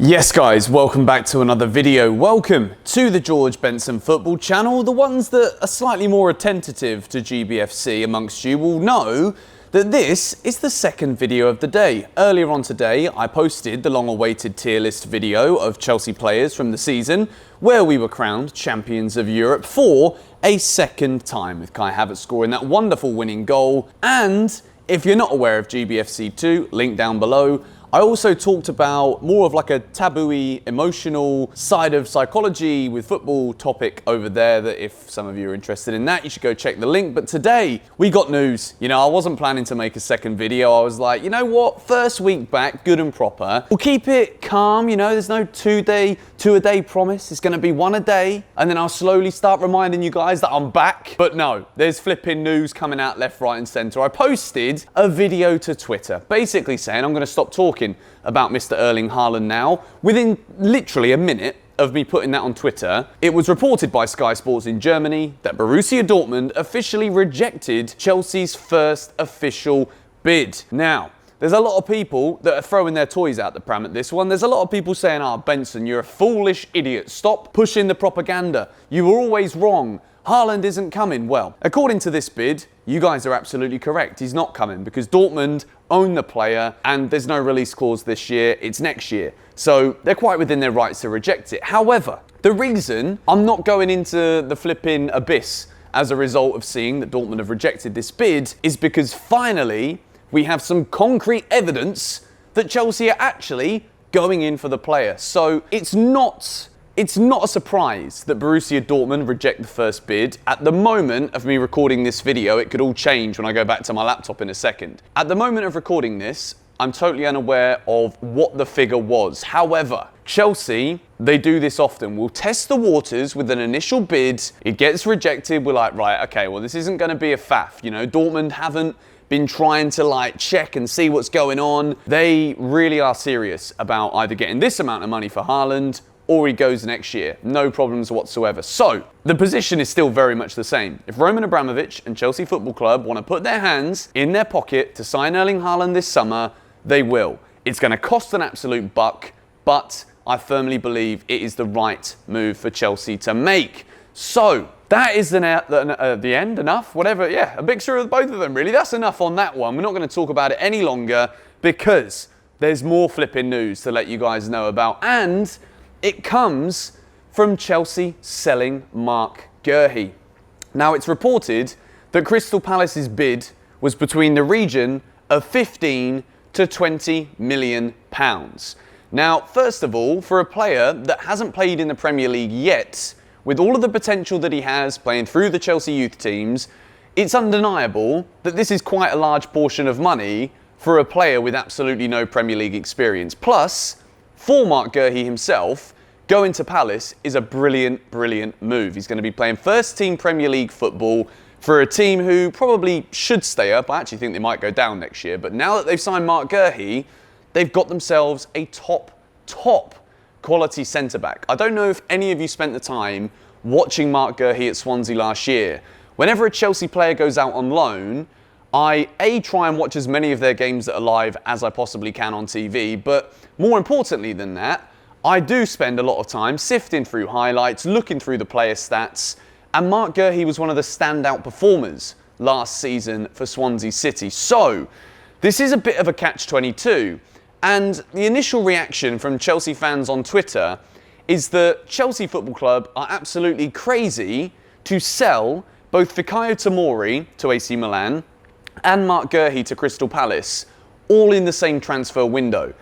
Yes guys, welcome back to another video. Welcome to the George Benson Football Channel. The ones that are slightly more attentive to GBFC amongst you will know that this is the second video of the day. Earlier on today, I posted the long-awaited tier list video of Chelsea players from the season where we were crowned champions of Europe for a second time, with Kai Havertz scoring that wonderful winning goal. And if you're not aware of GBFC 2, link down below. I also talked about more of like a taboo-y, emotional side of psychology with football topic over there, that if some of you are interested in that, you should go check the link. But today, we got news. You know, I wasn't planning to make a second video. I was like, you know what? First week back, good and proper. We'll keep it calm, you know, there's no two a day promise. It's gonna be one a day. And then I'll slowly start reminding you guys that I'm back. But no, there's flipping news coming out left, right, and center. I posted a video to Twitter, basically saying I'm gonna stop talking about Mr. Erling Haaland now. Within literally a minute of me putting that on Twitter, it was reported by Sky Sports in Germany that Borussia Dortmund officially rejected Chelsea's first official bid. Now, there's a lot of people that are throwing their toys out the pram at this one. There's a lot of people saying, Benson, you're a foolish idiot. Stop pushing the propaganda. You were always wrong. Haaland isn't coming. Well, according to this bid, you guys are absolutely correct. He's not coming because Dortmund own the player and there's no release clause this year. It's next year. So they're quite within their rights to reject it. However, the reason I'm not going into the flipping abyss as a result of seeing that Dortmund have rejected this bid is because finally we have some concrete evidence that Chelsea are actually going in for the player. So it's not a surprise that Borussia Dortmund reject the first bid. At the moment of me recording this video, it could all change when I go back to my laptop in a second. At the moment of recording this, I'm totally unaware of what the figure was. However, Chelsea, they do this often. We'll test the waters with an initial bid. It gets rejected. We're like, right, okay, well, this isn't going to be a faff. You know, Dortmund haven't been trying to like check and see what's going on. They really are serious about either getting this amount of money for Haaland or he goes next year. No problems whatsoever. So the position is still very much the same. If Roman Abramovich and Chelsea Football Club want to put their hands in their pocket to sign Erling Haaland this summer, they will. It's going to cost an absolute buck, but I firmly believe it is the right move for Chelsea to make. So that is the end, enough, whatever. Yeah, a mixture of both of them, really. That's enough on that one. We're not going to talk about it any longer because there's more flipping news to let you guys know about. And it comes from Chelsea selling Marc Guehi. Now, it's reported that Crystal Palace's bid was between the region of 15 to 20 million pounds. Now, first of all, for a player that hasn't played in the Premier League yet, with all of the potential that he has playing through the Chelsea youth teams, it's undeniable that this is quite a large portion of money for a player with absolutely no Premier League experience. Plus, for Marc Guehi himself, going to Palace is a brilliant, brilliant move. He's going to be playing first team Premier League football for a team who probably should stay up. I actually think they might go down next year. But now that they've signed Marc Guehi, they've got themselves a top quality centre-back. I don't know if any of you spent the time watching Marc Guehi at Swansea last year. Whenever a Chelsea player goes out on loan, I try and watch as many of their games that are live as I possibly can on TV, but more importantly than that, I do spend a lot of time sifting through highlights, looking through the player stats, and Marc Guehi was one of the standout performers last season for Swansea City. So, this is a bit of a catch-22, and the initial reaction from Chelsea fans on Twitter is that Chelsea Football Club are absolutely crazy to sell both Fikayo Tomori to AC Milan and Marc Guehi to Crystal Palace, all in the same transfer window,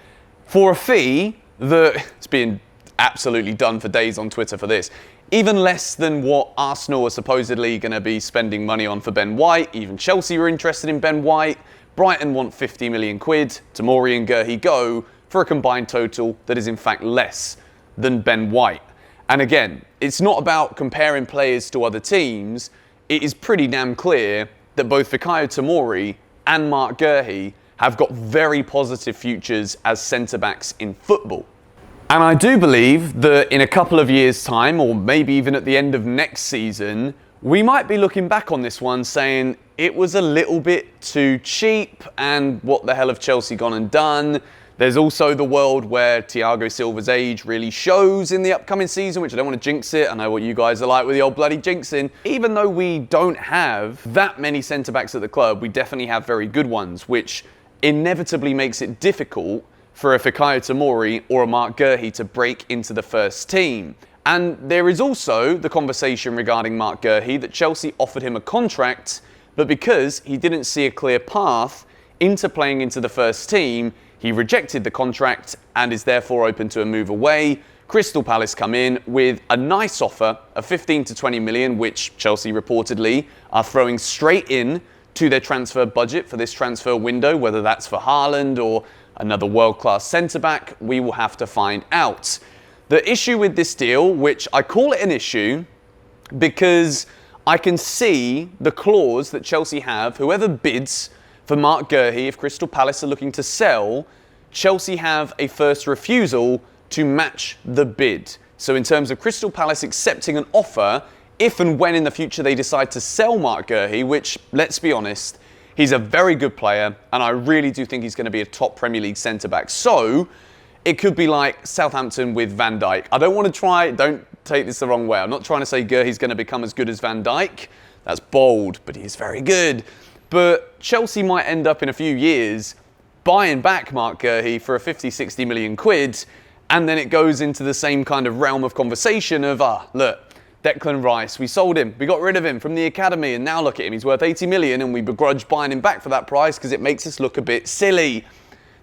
for a fee that it's been absolutely done for days on Twitter for this. Even less than what Arsenal are supposedly going to be spending money on for Ben White. Even Chelsea were interested in Ben White. Brighton want 50 million quid. Tomori and Guehi go for a combined total that is in fact less than Ben White. And again, it's not about comparing players to other teams. It is pretty damn clear that both Fikayo Tomori and Marc Guehi have got very positive futures as centre-backs in football. And I do believe that in a couple of years' time, or maybe even at the end of next season, we might be looking back on this one saying it was a little bit too cheap and what the hell have Chelsea gone and done? There's also the world where Thiago Silva's age really shows in the upcoming season, which I don't want to jinx it. I know what you guys are like with the old bloody jinxing. Even though we don't have that many centre-backs at the club, we definitely have very good ones, which inevitably makes it difficult for a Fikayo Tomori or a Marc Guehi to break into the first team. And there is also the conversation regarding Marc Guehi that Chelsea offered him a contract, but because he didn't see a clear path into playing into the first team, he rejected the contract and is therefore open to a move away. Crystal Palace come in with a nice offer of 15 to 20 million, which Chelsea reportedly are throwing straight in to their transfer budget for this transfer window, whether that's for Haaland or another world-class centre-back, we will have to find out. The issue with this deal, which I call it an issue because I can see the clause that Chelsea have, whoever bids for Marc Guehi, if Crystal Palace are looking to sell, Chelsea have a first refusal to match the bid. So in terms of Crystal Palace accepting an offer, if and when in the future they decide to sell Marc Guehi, which, let's be honest, he's a very good player, and I really do think he's going to be a top Premier League centre-back. So it could be like Southampton with Van Dijk. I don't want to don't take this the wrong way. I'm not trying to say Guehi's going to become as good as Van Dijk. That's bold, but he's very good. But Chelsea might end up in a few years buying back Marc Guehi for a 50, 60 million quid, and then it goes into the same kind of realm of conversation of, look, Declan Rice, we sold him, we got rid of him from the academy, and now look at him, he's worth 80 million, and we begrudge buying him back for that price because it makes us look a bit silly.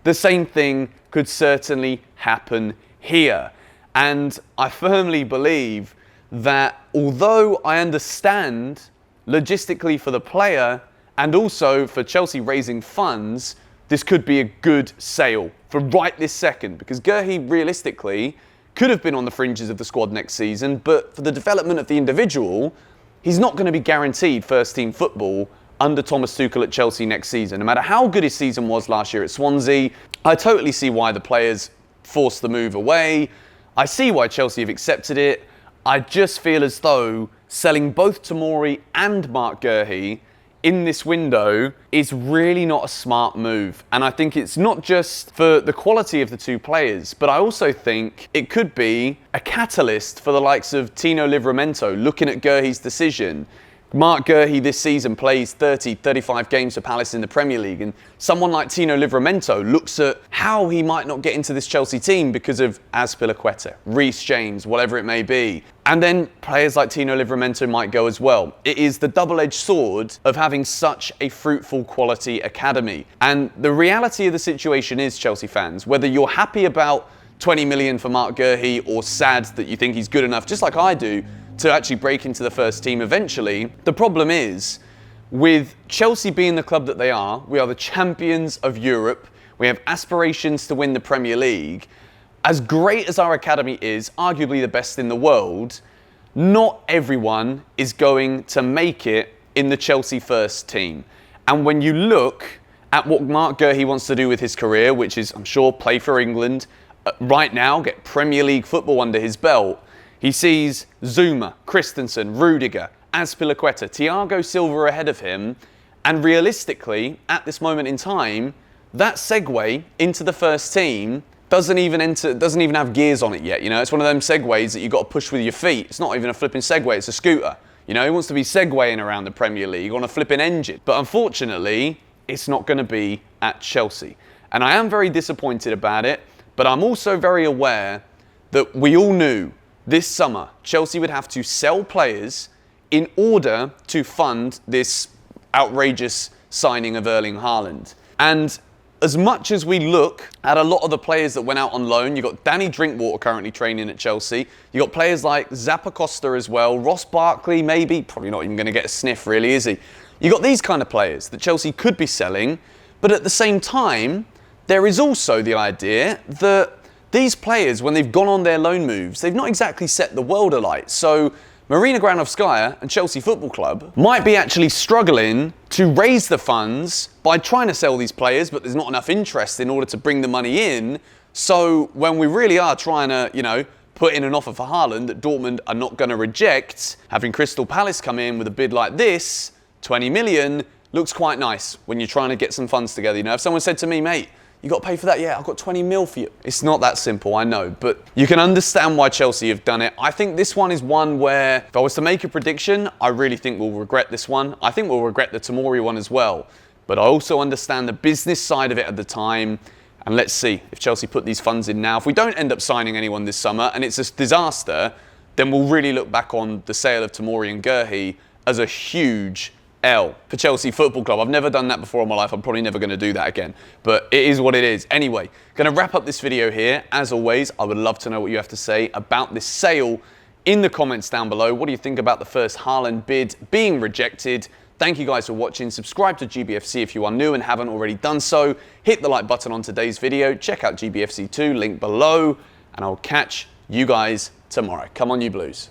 The same thing could certainly happen here. And I firmly believe that although I understand logistically for the player and also for Chelsea raising funds, this could be a good sale for right this second, because Guehi realistically could have been on the fringes of the squad next season, but for the development of the individual, he's not going to be guaranteed first team football under Thomas Tuchel at Chelsea next season. No matter how good his season was last year at Swansea, I totally see why the players forced the move away. I see why Chelsea have accepted it. I just feel as though selling both Tomori and Marc Guehi in this window is really not a smart move. And I think it's not just for the quality of the two players, but I also think it could be a catalyst for the likes of Tino Livramento looking at Guehi's decision. Marc Guehi this season plays 30, 35 games for Palace in the Premier League, and someone like Tino Livramento looks at how he might not get into this Chelsea team because of Azpilicueta, Reece James, whatever it may be. And then players like Tino Livramento might go as well. It is the double-edged sword of having such a fruitful quality academy. And the reality of the situation is, Chelsea fans, whether you're happy about 20 million for Marc Guehi or sad that you think he's good enough, just like I do, to actually break into the first team eventually. The problem is, with Chelsea being the club that they are, we are the champions of Europe, we have aspirations to win the Premier League. As great as our academy is, arguably the best in the world, not everyone is going to make it in the Chelsea first team. And when you look at what Marc Guehi wants to do with his career, which is, I'm sure, play for England, right now, get Premier League football under his belt, he sees Zuma, Christensen, Rudiger, Azpilicueta, Thiago Silva ahead of him, and realistically, at this moment in time, that segue into the first team doesn't even have gears on it yet. You know, it's one of them segues that you've got to push with your feet. It's not even a flipping Segway, it's a scooter. You know, he wants to be segwaying around the Premier League on a flipping engine. But unfortunately, it's not going to be at Chelsea. And I am very disappointed about it, but I'm also very aware that we all knew this summer Chelsea would have to sell players in order to fund this outrageous signing of Erling Haaland. And as much as we look at a lot of the players that went out on loan, you've got Danny Drinkwater currently training at Chelsea, you've got players like Zappacosta as well, Ross Barkley maybe, probably not even going to get a sniff really, is he? You've got these kind of players that Chelsea could be selling, but at the same time, there is also the idea that these players, when they've gone on their loan moves, they've not exactly set the world alight. So Marina Granovskaya and Chelsea Football Club might be actually struggling to raise the funds by trying to sell these players, but there's not enough interest in order to bring the money in. So when we really are trying to, you know, put in an offer for Haaland that Dortmund are not going to reject, having Crystal Palace come in with a bid like this, 20 million, looks quite nice when you're trying to get some funds together. You know, if someone said to me, mate, You got to pay for that? Yeah, I've got 20 mil for you. It's not that simple, I know, but you can understand why Chelsea have done it. I think this one is one where, if I was to make a prediction, I really think we'll regret this one. I think we'll regret the Tomori one as well. But I also understand the business side of it at the time. And let's see if Chelsea put these funds in now. If we don't end up signing anyone this summer and it's a disaster, then we'll really look back on the sale of Tomori and Guehi as a huge L for Chelsea Football Club. I've never done that before in my life. I'm probably never going to do that again. But it is what it is. Anyway, going to wrap up this video here. As always, I would love to know what you have to say about this sale in the comments down below. What do you think about the first Haaland bid being rejected? Thank you guys for watching. Subscribe to GBFC if you are new and haven't already done so. Hit the like button on today's video. Check out GBFC 2, link below. And I'll catch you guys tomorrow. Come on, you Blues.